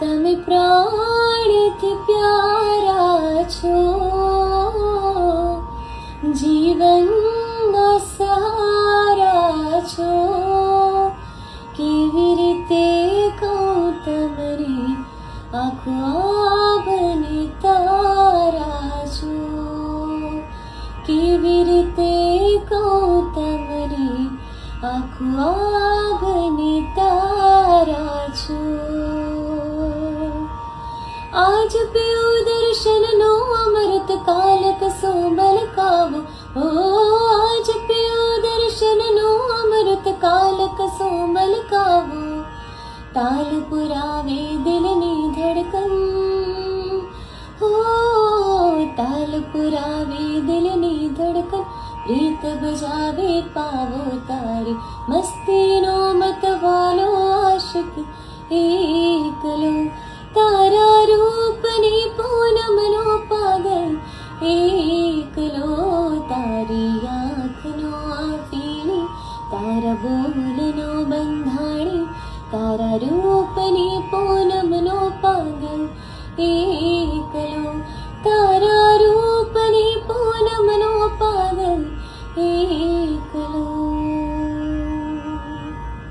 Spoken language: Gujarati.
તમે પ્રાણથી પ્યારા છો, જીવનના સહારા છો. કેવી રીતે કહું તમારી આંખો આભને તારા છો, કેવી રીતે કહું તમારી આંખો આભને તારા છો. આજ પીઓ દર્શનનો અમૃત કાલ કસો મલકાવો, આજ પીઓ દર્શનનો અમૃત કાલ કસો મલકાવો. તાલ પુરાવે દિલની ધડકન, તાલ પુરાવે દિલની ધડકન. પ્રીત બજાવે પાવો તારી મસ્તીનો મતવાલો આશિક એકલો. તારા રૂપની પૂનમનો પાગલ એકલો. તારી આંખનો આફીણી, તારા બોલનો બંધાણી. તારા રૂપની પૂનમનો પાગલ